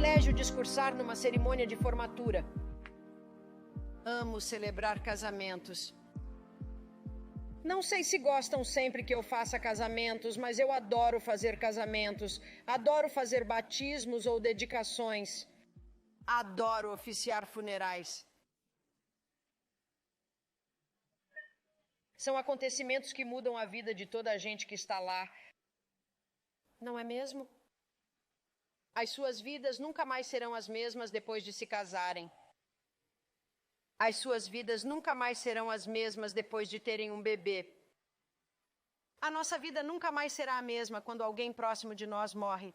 privilégio discursar numa cerimônia de formatura. Amo celebrar casamentos. Não sei se gostam sempre que eu faça casamentos, mas eu adoro fazer casamentos. Adoro fazer batismos ou dedicações. Adoro oficiar funerais. São acontecimentos que mudam a vida de toda a gente que está lá. Não é mesmo? As suas vidas nunca mais serão as mesmas depois de se casarem. As suas vidas nunca mais serão as mesmas depois de terem um bebê. A nossa vida nunca mais será a mesma quando alguém próximo de nós morre.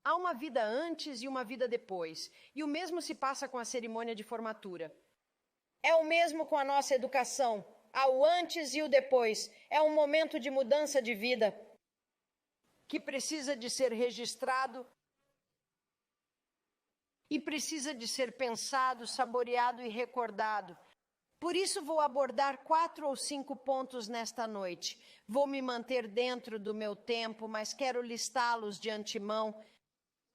Há uma vida antes e uma vida depois, e o mesmo se passa com a cerimônia de formatura. É o mesmo com a nossa educação. Há o antes e o depois. É um momento de mudança de vida que precisa de ser registrado e precisa de ser pensado, saboreado e recordado. Por isso vou abordar 4 ou 5 pontos nesta noite. Vou me manter dentro do meu tempo, mas quero listá-los de antemão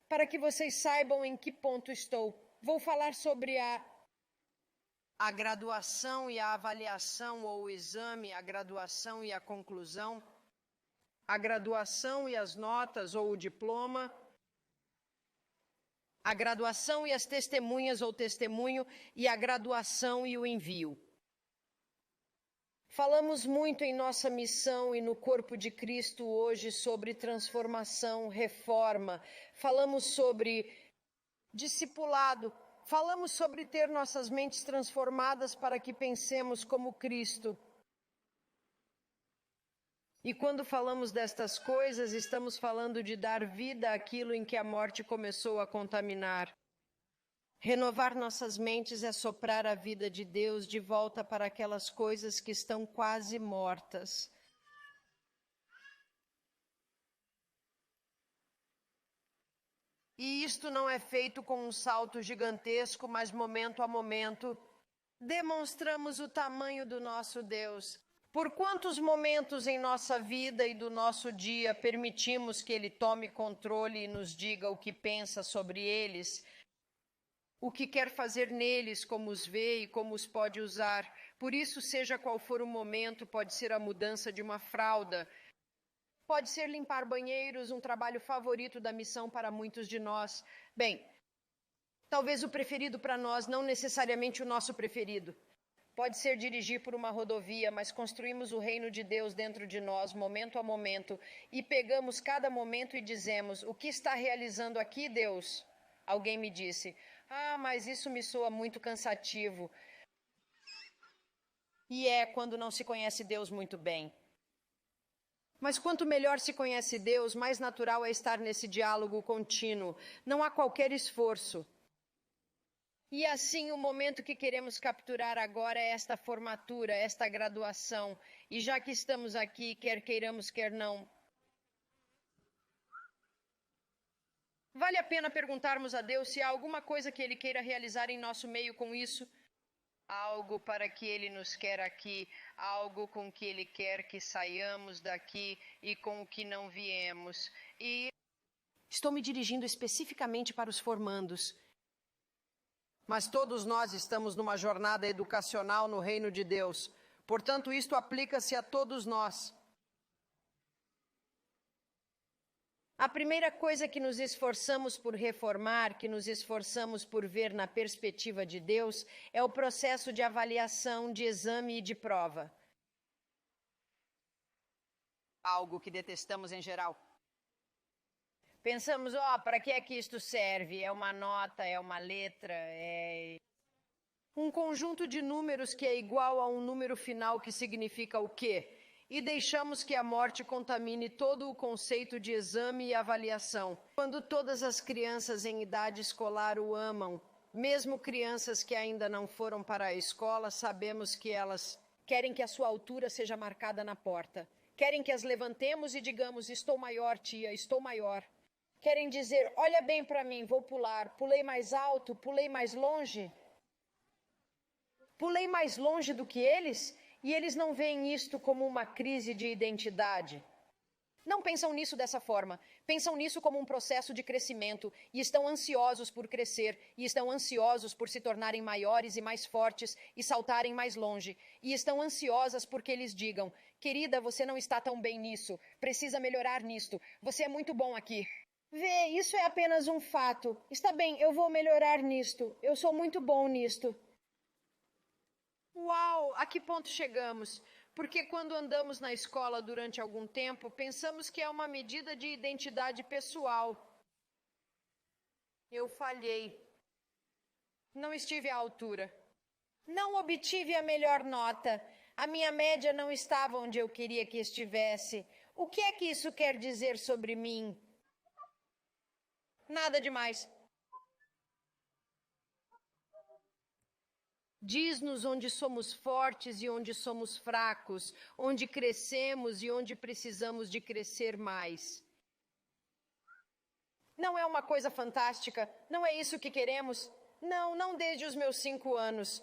para que vocês saibam em que ponto estou. Vou falar sobre a graduação e a avaliação ou o exame, a graduação e a conclusão, a graduação e as notas ou o diploma, a graduação e as testemunhas ou testemunho e a graduação e o envio. Falamos muito em nossa missão e no corpo de Cristo hoje sobre transformação, reforma. Falamos sobre discipulado. Falamos sobre ter nossas mentes transformadas para que pensemos como Cristo. E quando falamos destas coisas, estamos falando de dar vida àquilo em que a morte começou a contaminar. Renovar nossas mentes é soprar a vida de Deus de volta para aquelas coisas que estão quase mortas. E isto não é feito com um salto gigantesco, mas momento a momento demonstramos o tamanho do nosso Deus. Por quantos momentos em nossa vida e do nosso dia permitimos que Ele tome controle e nos diga o que pensa sobre eles, o que quer fazer neles, como os vê e como os pode usar? Por isso, seja qual for o momento, pode ser a mudança de uma fralda, pode ser limpar banheiros, um trabalho favorito da missão para muitos de nós. Bem, talvez o preferido para nós, não necessariamente o nosso preferido. Pode ser dirigir por uma rodovia, mas construímos o reino de Deus dentro de nós, momento a momento, e pegamos cada momento e dizemos: o que está realizando aqui, Deus? Alguém me disse: mas isso me soa muito cansativo. E é quando não se conhece Deus muito bem. Mas quanto melhor se conhece Deus, mais natural é estar nesse diálogo contínuo. Não há qualquer esforço. E assim, o momento que queremos capturar agora é esta formatura, esta graduação. E já que estamos aqui, quer queiramos, quer não, vale a pena perguntarmos a Deus se há alguma coisa que Ele queira realizar em nosso meio com isso. Algo para que Ele nos quer aqui, algo com que Ele quer que saiamos daqui e com o que não viemos. E estou me dirigindo especificamente para os formandos. Mas todos nós estamos numa jornada educacional no reino de Deus. Portanto, isto aplica-se a todos nós. A primeira coisa que nos esforçamos por reformar, que nos esforçamos por ver na perspectiva de Deus, é o processo de avaliação, de exame e de prova. Algo que detestamos em geral. Pensamos, para que é que isto serve? É uma nota, é uma letra, é um conjunto de números que é igual a um número final que significa o quê? E deixamos que a morte contamine todo o conceito de exame e avaliação. Quando todas as crianças em idade escolar o amam, mesmo crianças que ainda não foram para a escola, sabemos que elas querem que a sua altura seja marcada na porta. Querem que as levantemos e digamos: estou maior, tia, estou maior. Querem dizer: olha bem para mim, vou pular. Pulei mais alto, pulei mais longe. Pulei mais longe do que eles? E eles não veem isto como uma crise de identidade. não pensam nisso dessa forma. Pensam nisso como um processo de crescimento e estão ansiosos por crescer, e estão ansiosos por se tornarem maiores e mais fortes e saltarem mais longe. E estão ansiosas porque eles digam: querida, você não está tão bem nisso, precisa melhorar nisto, você é muito bom aqui. Vê, isso é apenas um fato. Está bem, eu vou melhorar nisto, eu sou muito bom nisto. Uau, a que ponto chegamos? Porque quando andamos na escola durante algum tempo, pensamos que é uma medida de identidade pessoal. Eu falhei. Não estive à altura. Não obtive a melhor nota. A minha média não estava onde eu queria que estivesse. O que é que isso quer dizer sobre mim? Nada demais. Diz-nos onde somos fortes e onde somos fracos, onde crescemos e onde precisamos de crescer mais. Não é uma coisa fantástica? Não é isso que queremos? Não, não desde os meus 5 anos.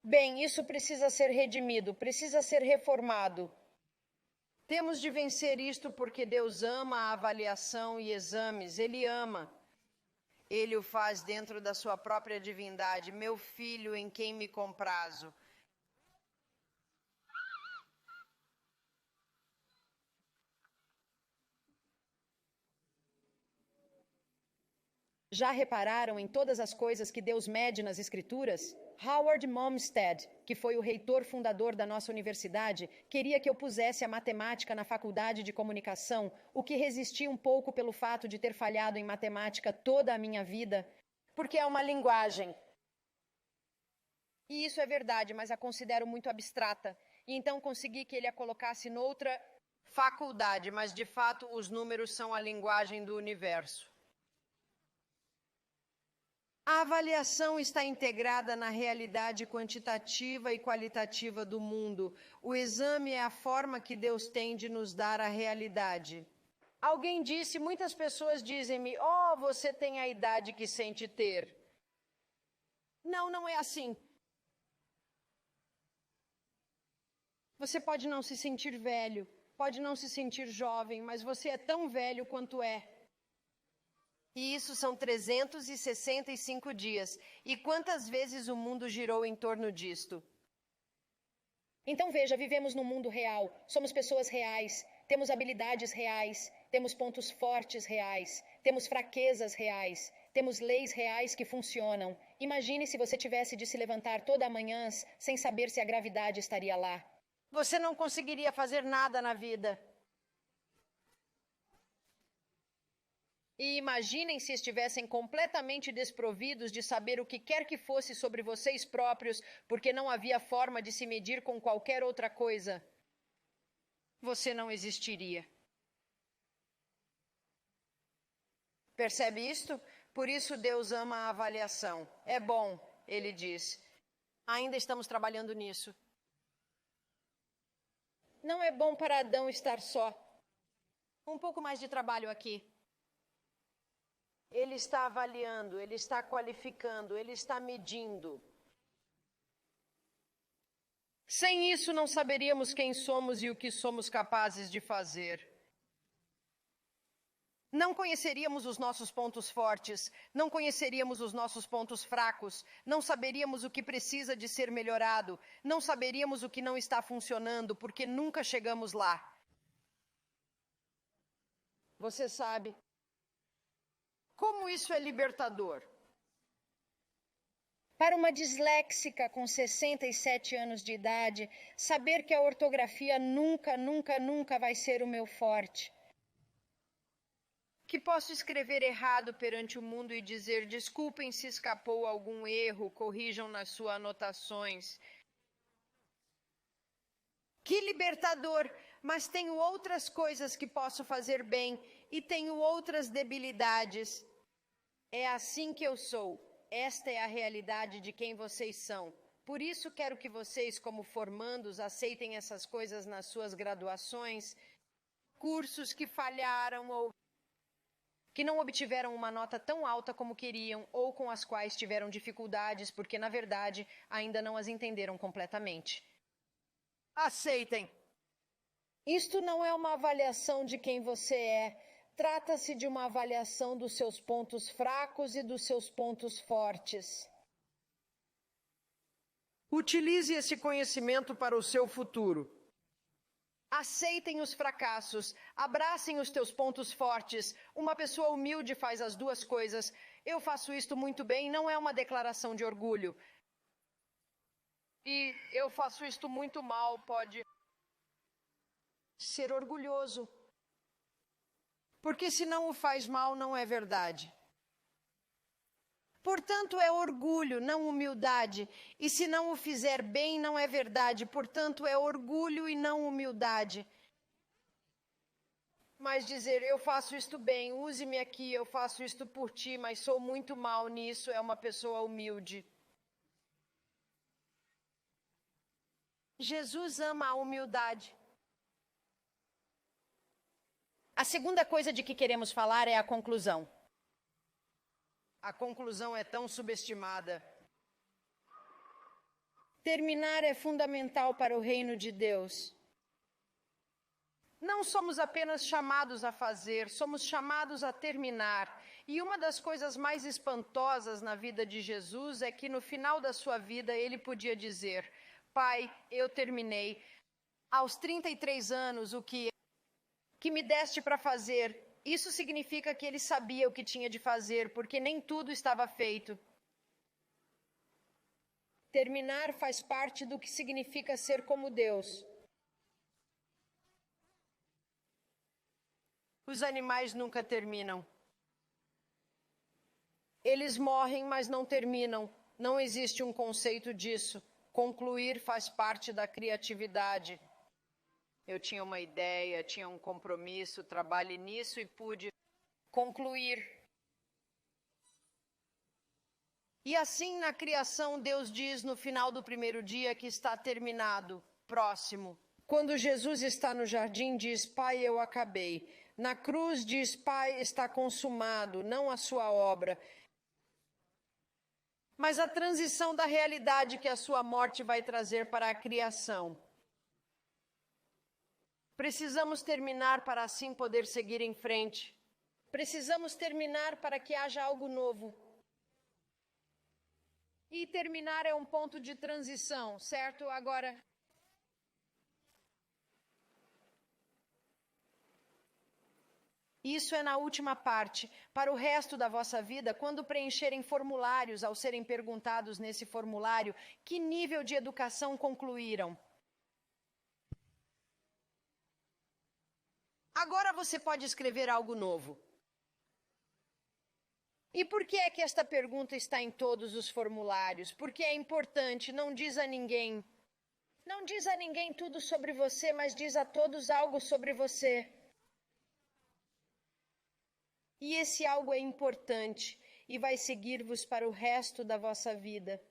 Bem, isso precisa ser redimido, precisa ser reformado. Temos de vencer isto porque Deus ama a avaliação e exames, Ele ama. Ele o faz dentro da sua própria divindade, meu filho em quem me comprazo. Já repararam em todas as coisas que Deus mede nas Escrituras? Howard Momstead, que foi o reitor fundador da nossa universidade, queria que eu pusesse a matemática na faculdade de comunicação, o que resisti um pouco pelo fato de ter falhado em matemática toda a minha vida, porque é uma linguagem. E isso é verdade, mas a considero muito abstrata. E então consegui que ele a colocasse noutra faculdade, mas de fato os números são a linguagem do universo. A avaliação está integrada na realidade quantitativa e qualitativa do mundo. O exame é a forma que Deus tem de nos dar a realidade. Alguém disse, muitas pessoas dizem-me, oh, você tem a idade que sente ter. Não, não é assim. Você pode não se sentir velho, pode não se sentir jovem, mas você é tão velho quanto é. E isso são 365 dias. E quantas vezes o mundo girou em torno disto? Então veja, vivemos num mundo real, somos pessoas reais, temos habilidades reais, temos pontos fortes reais, temos fraquezas reais, temos leis reais que funcionam. Imagine se você tivesse de se levantar toda manhã sem saber se a gravidade estaria lá. Você não conseguiria fazer nada na vida. E imaginem se estivessem completamente desprovidos de saber o que quer que fosse sobre vocês próprios, porque não havia forma de se medir com qualquer outra coisa. Você não existiria. Percebe isto? Por isso Deus ama a avaliação. É bom, ele diz. Ainda estamos trabalhando nisso. Não é bom para Adão estar só. Um pouco mais de trabalho aqui. Ele está avaliando, ele está qualificando, ele está medindo. Sem isso, não saberíamos quem somos e o que somos capazes de fazer. Não conheceríamos os nossos pontos fortes, não conheceríamos os nossos pontos fracos, não saberíamos o que precisa de ser melhorado, não saberíamos o que não está funcionando, porque nunca chegamos lá. Você sabe? Como isso é libertador? Para uma disléxica com 67 anos de idade, saber que a ortografia nunca vai ser o meu forte. Que posso escrever errado perante o mundo e dizer, desculpem se escapou algum erro, corrijam nas suas anotações. Que libertador! Mas tenho outras coisas que posso fazer bem e tenho outras debilidades. É assim que eu sou. Esta é a realidade de quem vocês são. Por isso quero que vocês, como formandos, aceitem essas coisas nas suas graduações, cursos que falharam ou que não obtiveram uma nota tão alta como queriam ou com as quais tiveram dificuldades porque, na verdade, ainda não as entenderam completamente. Aceitem. Isto não é uma avaliação de quem você é. Trata-se de uma avaliação dos seus pontos fracos e dos seus pontos fortes. Utilize esse conhecimento para o seu futuro. Aceitem os fracassos, abracem os teus pontos fortes. Uma pessoa humilde faz as duas coisas. Eu faço isto muito bem, não é uma declaração de orgulho. E eu faço isto muito mal, pode ser orgulhoso. Porque se não o faz mal, não é verdade. Portanto, é orgulho, não humildade. E se não o fizer bem, não é verdade. Portanto, é orgulho e não humildade. Mas dizer, eu faço isto bem, use-me aqui, eu faço isto por ti, mas sou muito mal nisso, é uma pessoa humilde. Jesus ama a humildade. A segunda coisa de que queremos falar é a conclusão. A conclusão é tão subestimada. Terminar é fundamental para o reino de Deus. Não somos apenas chamados a fazer, somos chamados a terminar. E uma das coisas mais espantosas na vida de Jesus é que no final da sua vida ele podia dizer: Pai, eu terminei. Aos 33 anos, o que me deste para fazer. Isso significa que ele sabia o que tinha de fazer, porque nem tudo estava feito. Terminar faz parte do que significa ser como Deus. Os animais nunca terminam. Eles morrem, mas não terminam. Não existe um conceito disso. Concluir faz parte da criatividade. Eu tinha uma ideia, tinha um compromisso, trabalhei nisso e pude concluir. E assim, na criação, Deus diz no final do primeiro dia que está terminado, próximo. Quando Jesus está no jardim, diz, Pai, eu acabei. Na cruz diz, Pai, está consumado, não a sua obra. Mas a transição da realidade que a sua morte vai trazer para a criação. Precisamos terminar para assim poder seguir em frente. Precisamos terminar para que haja algo novo. E terminar é um ponto de transição, certo? Agora, isso é na última parte. Para o resto da vossa vida, quando preencherem formulários, ao serem perguntados nesse formulário, que nível de educação concluíram? Agora você pode escrever algo novo. E por que é que esta pergunta está em todos os formulários? Porque é importante, não diz a ninguém. Não diz a ninguém tudo sobre você, mas diz a todos algo sobre você. E esse algo é importante e vai seguir-vos para o resto da vossa vida.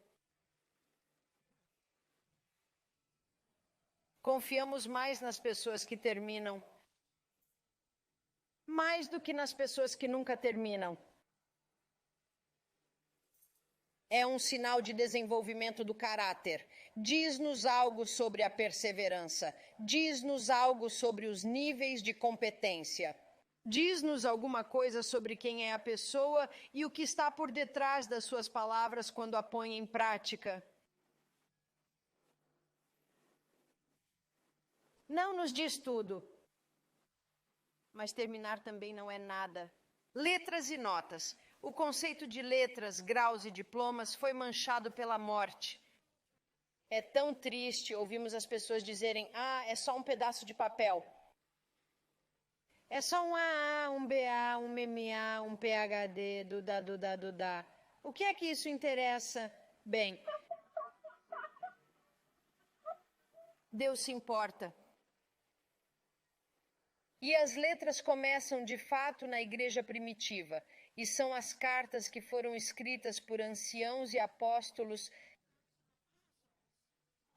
Confiamos mais nas pessoas que terminam, mais do que nas pessoas que nunca terminam. É um sinal de desenvolvimento do caráter. Diz-nos algo sobre a perseverança. Diz-nos algo sobre os níveis de competência. Diz-nos alguma coisa sobre quem é a pessoa e o que está por detrás das suas palavras quando a põe em prática. Não nos diz tudo, mas terminar também não é nada. Letras e notas. O conceito de letras, graus e diplomas foi manchado pela morte. É tão triste ouvimos as pessoas dizerem, é só um pedaço de papel. É só um AA, um BA, um MMA, um PhD, dudá. O que é que isso interessa? Bem, Deus se importa. E as letras começam de fato na igreja primitiva, e são as cartas que foram escritas por anciãos e apóstolos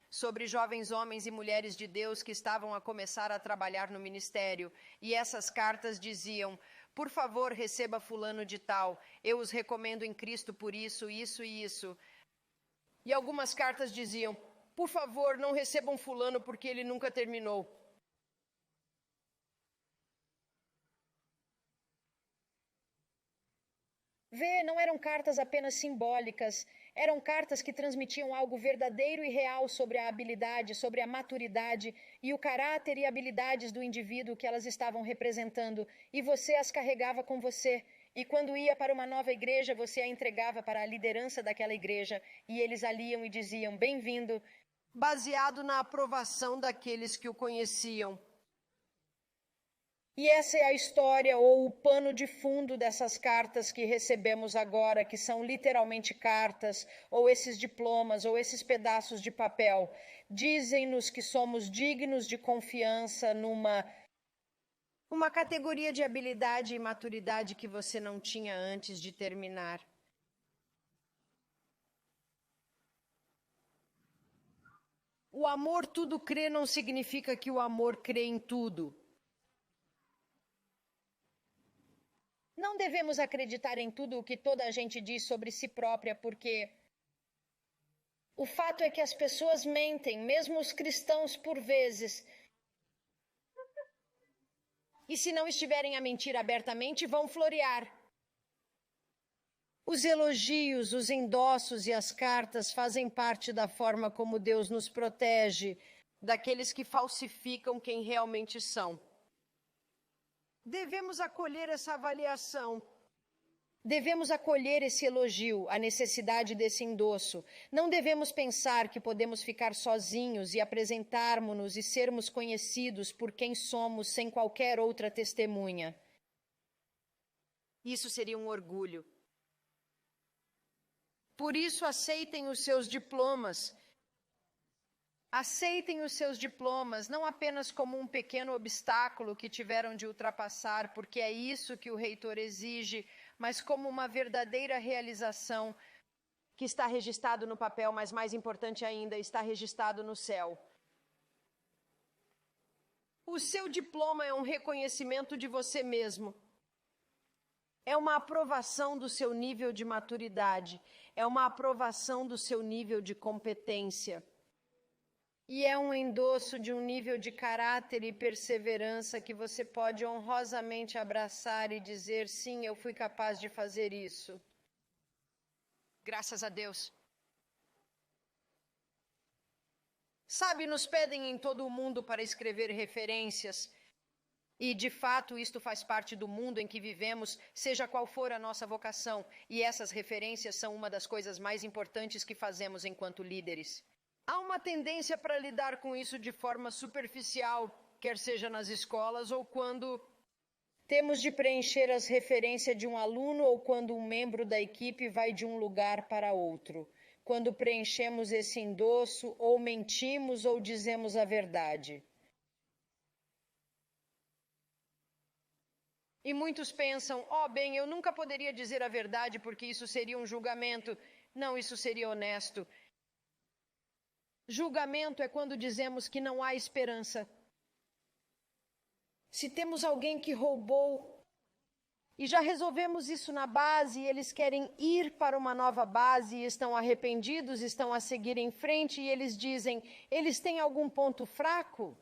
sobre jovens homens e mulheres de Deus que estavam a começar a trabalhar no ministério. E essas cartas diziam, por favor, receba fulano de tal, eu os recomendo em Cristo por isso, isso e isso. E algumas cartas diziam, por favor, não recebam fulano porque ele nunca terminou. Vê, não eram cartas apenas simbólicas, eram cartas que transmitiam algo verdadeiro e real sobre a habilidade, sobre a maturidade e o caráter e habilidades do indivíduo que elas estavam representando, e você as carregava com você. E quando ia para uma nova igreja, você a entregava para a liderança daquela igreja, e eles a liam e diziam, bem-vindo, baseado na aprovação daqueles que o conheciam. E essa é a história ou o pano de fundo dessas cartas que recebemos agora, que são literalmente cartas, ou esses diplomas, ou esses pedaços de papel. Dizem-nos que somos dignos de confiança numa categoria de habilidade e maturidade que você não tinha antes de terminar. O amor tudo crê não significa que o amor crê em tudo. Não devemos acreditar em tudo o que toda a gente diz sobre si própria, porque o fato é que as pessoas mentem, mesmo os cristãos por vezes. E se não estiverem a mentir abertamente, vão florear. Os elogios, os endossos e as cartas fazem parte da forma como Deus nos protege daqueles que falsificam quem realmente são. Devemos acolher essa avaliação. Devemos acolher esse elogio, a necessidade desse endosso. Não devemos pensar que podemos ficar sozinhos e apresentarmos-nos e sermos conhecidos por quem somos sem qualquer outra testemunha. Isso seria um orgulho. Por isso, aceitem os seus diplomas. Aceitem os seus diplomas, não apenas como um pequeno obstáculo que tiveram de ultrapassar, porque é isso que o reitor exige, mas como uma verdadeira realização que está registrado no papel, mas mais importante ainda, está registrado no céu. O seu diploma é um reconhecimento de você mesmo. É uma aprovação do seu nível de maturidade, é uma aprovação do seu nível de competência. E é um endosso de um nível de caráter e perseverança que você pode honrosamente abraçar e dizer, sim, eu fui capaz de fazer isso. Graças a Deus. Sabe, nos pedem em todo o mundo para escrever referências. E, de fato, isto faz parte do mundo em que vivemos, seja qual for a nossa vocação. E essas referências são uma das coisas mais importantes que fazemos enquanto líderes. Há uma tendência para lidar com isso de forma superficial, quer seja nas escolas ou quando temos de preencher as referências de um aluno ou quando um membro da equipe vai de um lugar para outro. Quando preenchemos esse endosso, ou mentimos ou dizemos a verdade. E muitos pensam, bem, eu nunca poderia dizer a verdade porque isso seria um julgamento. Não, isso seria honesto. Julgamento é quando dizemos que não há esperança. Se temos alguém que roubou e já resolvemos isso na base e eles querem ir para uma nova base e estão arrependidos, estão a seguir em frente e eles dizem, eles têm algum ponto fraco?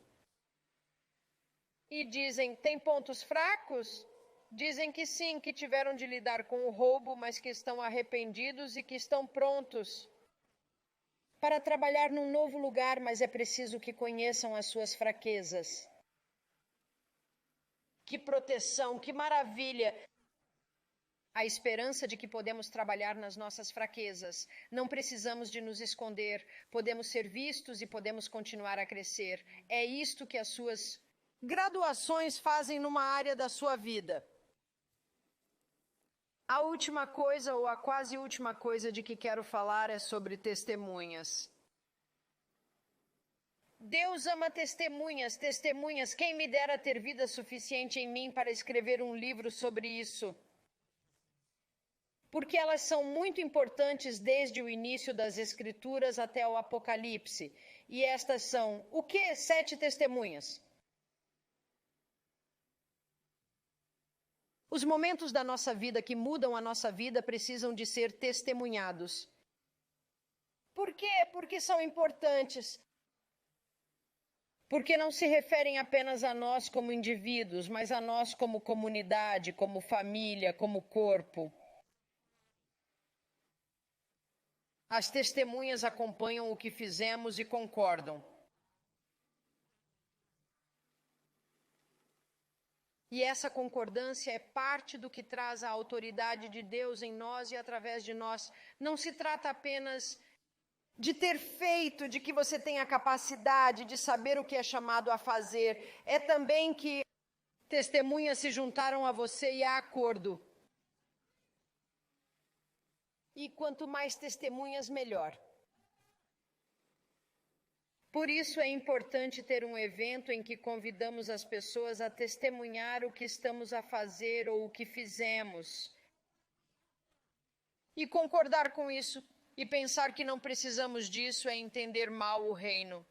E dizem, tem pontos fracos? Dizem que sim, que tiveram de lidar com o roubo, mas que estão arrependidos e que estão prontos para trabalhar num novo lugar, mas é preciso que conheçam as suas fraquezas. Que proteção, que maravilha! A esperança de que podemos trabalhar nas nossas fraquezas. Não precisamos de nos esconder, podemos ser vistos e podemos continuar a crescer. É isto que as suas graduações fazem numa área da sua vida. A última coisa, ou a quase última coisa de que quero falar é sobre testemunhas. Deus ama testemunhas, testemunhas. Quem me dera ter vida suficiente em mim para escrever um livro sobre isso? Porque elas são muito importantes desde o início das Escrituras até o Apocalipse. E estas são, o que? 7 testemunhas. Os momentos da nossa vida que mudam a nossa vida precisam de ser testemunhados. Por quê? Porque são importantes. Porque não se referem apenas a nós como indivíduos, mas a nós como comunidade, como família, como corpo. As testemunhas acompanham o que fizemos e concordam. E essa concordância é parte do que traz a autoridade de Deus em nós e através de nós. Não se trata apenas de ter feito, de que você tenha capacidade de saber o que é chamado a fazer. É também que testemunhas se juntaram a você e há acordo. E quanto mais testemunhas, melhor. Por isso é importante ter um evento em que convidamos as pessoas a testemunhar o que estamos a fazer ou o que fizemos. E concordar com isso e pensar que não precisamos disso é entender mal o reino.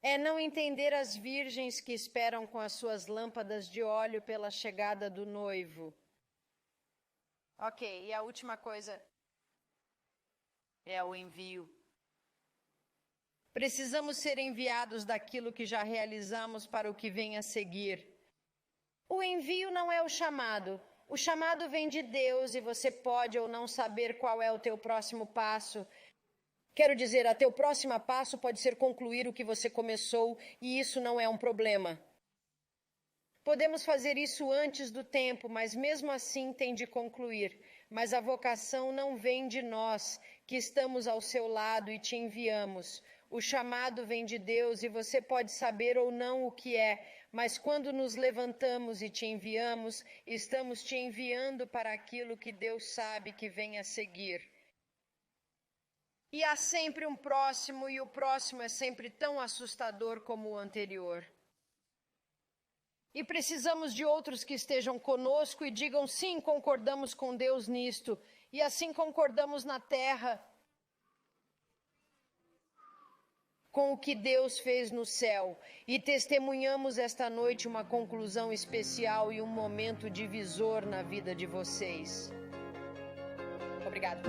É não entender as virgens que esperam com as suas lâmpadas de óleo pela chegada do noivo. Ok, e a última coisa é o envio. Precisamos ser enviados daquilo que já realizamos para o que vem a seguir. O envio não é o chamado. O chamado vem de Deus e você pode ou não saber qual é o teu próximo passo. Quero dizer, a teu próximo passo pode ser concluir o que você começou e isso não é um problema. Podemos fazer isso antes do tempo, mas mesmo assim tem de concluir. Mas a vocação não vem de nós, que estamos ao seu lado e te enviamos. O chamado vem de Deus e você pode saber ou não o que é, mas quando nos levantamos e te enviamos, estamos te enviando para aquilo que Deus sabe que vem a seguir. E há sempre um próximo, e o próximo é sempre tão assustador como o anterior. E precisamos de outros que estejam conosco e digam, sim, concordamos com Deus nisto. E assim concordamos na terra com o que Deus fez no céu. E testemunhamos esta noite uma conclusão especial e um momento divisor na vida de vocês. Obrigada.